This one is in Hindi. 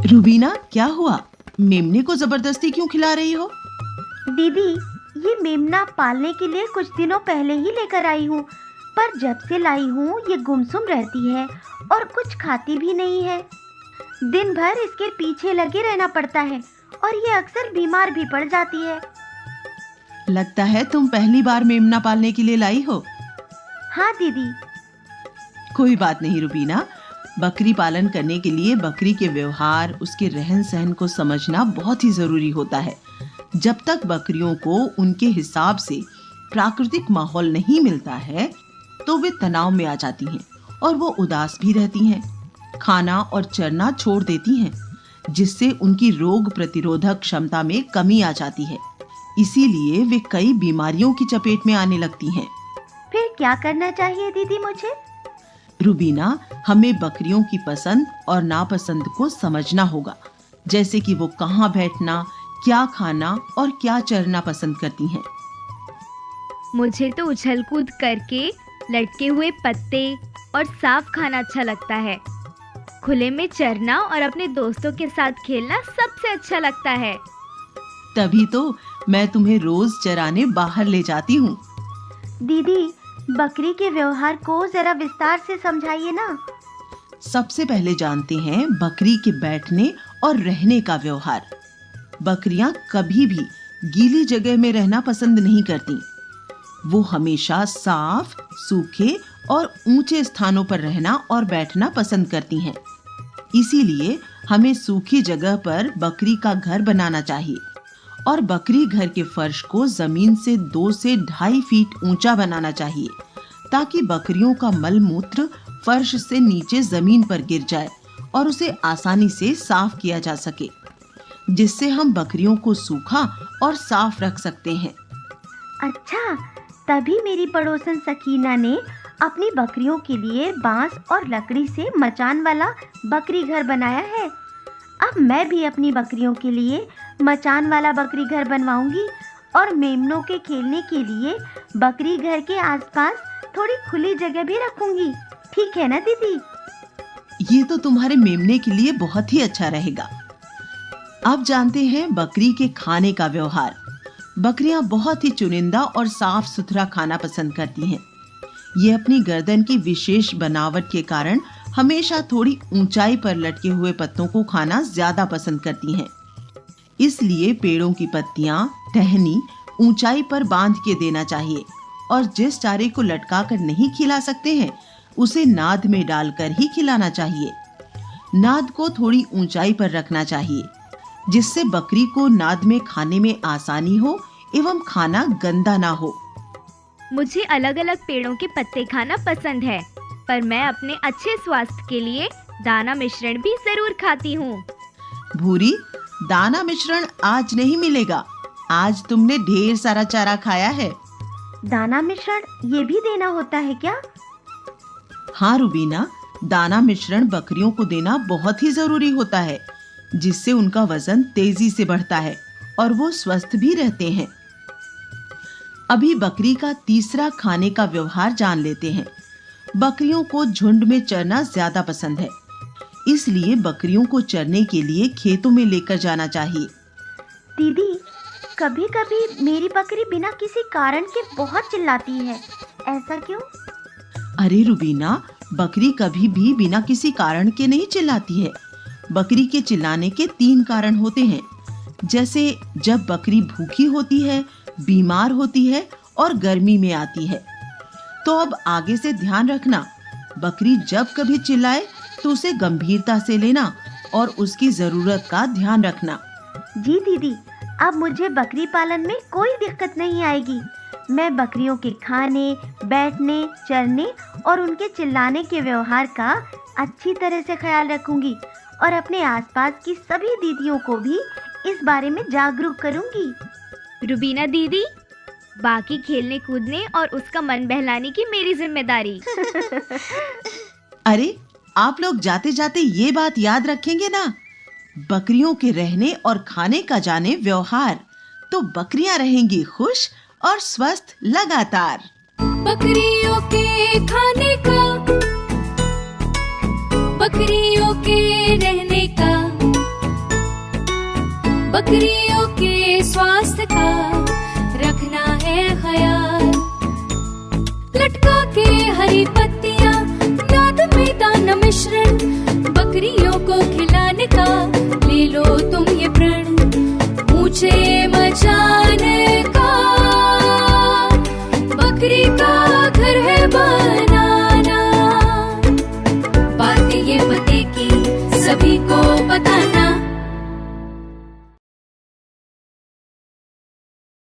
रुबीना, क्या हुआ? मेमने को जबरदस्ती क्यों खिला रही हो? दीदी, ये मेमना पालने के लिए कुछ दिनों पहले ही लेकर आई हूँ, पर जब से लाई हूँ ये गुमसुम रहती है और कुछ खाती भी नहीं है। दिन भर इसके पीछे लगे रहना पड़ता है और ये अक्सर बीमार भी पड़ जाती है। लगता है तुम पहली बार मेमना पालने के लिए लाई हो। हाँ दीदी। कोई बात नहीं रुबीना, बकरी पालन करने के लिए बकरी के व्यवहार, उसके रहन सहन को समझना बहुत ही जरूरी होता है। जब तक बकरियों को उनके हिसाब से प्राकृतिक माहौल नहीं मिलता है तो वे तनाव में आ जाती हैं और वो उदास भी रहती हैं। खाना और चरना छोड़ देती हैं, जिससे उनकी रोग प्रतिरोधक क्षमता में कमी आ जाती है। इसीलिए वे कई बीमारियों की चपेट में आने लगती हैं। फिर क्या करना चाहिए दीदी मुझे? रुबीना, हमें बकरियों की पसंद और नापसंद को समझना होगा, जैसे कि वो कहाँ बैठना, क्या खाना और क्या चरना पसंद करती हैं। मुझे तो उछल कूद करके लटके हुए पत्ते और साफ खाना अच्छा लगता है। खुले में चरना और अपने दोस्तों के साथ खेलना सबसे अच्छा लगता है। तभी तो मैं तुम्हें रोज चराने बाहर ले जाती हूँ। दीदी, बकरी के व्यवहार को जरा विस्तार से समझाइए ना। सबसे पहले जानते हैं बकरी के बैठने और रहने का व्यवहार। बकरियां कभी भी गीली जगह में रहना पसंद नहीं करती। वो हमेशा साफ, सूखे और ऊंचे स्थानों पर रहना और बैठना पसंद करती हैं। इसीलिए हमें सूखी जगह पर बकरी का घर बनाना चाहिए और बकरी घर के फर्श को जमीन से 2 से 2.5 फीट ऊंचा बनाना चाहिए, ताकि बकरियों का मल मूत्र फर्श से नीचे जमीन पर गिर जाए और उसे आसानी से साफ किया जा सके, जिससे हम बकरियों को सूखा और साफ रख सकते हैं। अच्छा, तभी मेरी पड़ोसन सकीना ने अपनी बकरियों के लिए बांस और लकड़ी से मचान वाला बकरी घर बनाया है। अब मैं भी अपनी बकरियों के लिए मचान वाला बकरी घर बनवाऊंगी और मेमनों के खेलने के लिए बकरी घर के आसपास थोड़ी खुली जगह भी रखूंगी। ठीक है ना दीदी? ये तो तुम्हारे मेमने के लिए बहुत ही अच्छा रहेगा। अब जानते हैं बकरी के खाने का व्यवहार। बकरियां बहुत ही चुनिंदा और साफ सुथरा खाना पसंद करती हैं। ये अपनी गर्दन की विशेष बनावट के कारण हमेशा थोड़ी ऊंचाई पर लटके हुए पत्तों को खाना ज्यादा पसंद करती हैं। इसलिए पेड़ों की पत्तियां, टहनी ऊंचाई पर बांध के देना चाहिए और जिस चारे को लटका कर नहीं खिला सकते हैं उसे नाद में डालकर ही खिलाना चाहिए। नाद को थोड़ी ऊंचाई पर रखना चाहिए, जिससे बकरी को नाद में खाने में आसानी हो एवं खाना गंदा ना हो। मुझे अलग अलग पेड़ों के पत्ते खाना पसंद है, पर मैं अपने अच्छे स्वास्थ्य के लिए दाना मिश्रण भी जरूर खाती हूँ। भूरी, दाना मिश्रण आज नहीं मिलेगा। आज तुमने ढेर सारा चारा खाया है। दाना मिश्रण ये भी देना होता है क्या? हाँ रुबीना, दाना मिश्रण बकरियों को देना बहुत ही जरूरी होता है, जिससे उनका वजन तेजी से बढ़ता है और वो स्वस्थ भी रहते हैं। अभी बकरी का तीसरा खाने का व्यवहार जान लेते हैं। बकरियों को झुंड में चरना ज्यादा पसंद है, इसलिए बकरियों को चरने के लिए खेतों में लेकर जाना चाहिए। दीदी, कभी कभी मेरी बकरी बिना किसी कारण के बहुत चिल्लाती है, ऐसा क्यों? अरे रुबीना, बकरी कभी भी बिना किसी कारण के नहीं चिल्लाती है। बकरी के चिल्लाने के 3 कारण होते हैं, जैसे जब बकरी भूखी होती है, बीमार होती है और गर्मी में आती है। तो अब आगे से ध्यान रखना, बकरी जब कभी चिल्लाए तो उसे गंभीरता से लेना और उसकी जरूरत का ध्यान रखना। जी दीदी, अब मुझे बकरी पालन में कोई दिक्कत नहीं आएगी। मैं बकरियों के खाने, बैठने, चरने और उनके चिल्लाने के व्यवहार का अच्छी तरह से ख्याल रखूंगी और अपने आसपास की सभी दीदियों को भी इस बारे में जागरूक करूंगी। रुबीना दीदी, बाकी खेलने कूदने और उसका मन बहलाने की मेरी जिम्मेदारी। अरे, आप लोग जाते जाते ये बात याद रखेंगे ना, बकरियों के रहने और खाने का जाने व्यवहार, तो बकरियां रहेंगी खुश और स्वस्थ लगातार। बकरियों के खाने का, बकरियों के रहने का, बकरियों के स्वास्थ्य का रखना है ख्याल। लटका के हरी पत्तियां, नाद में दाना मिश्रण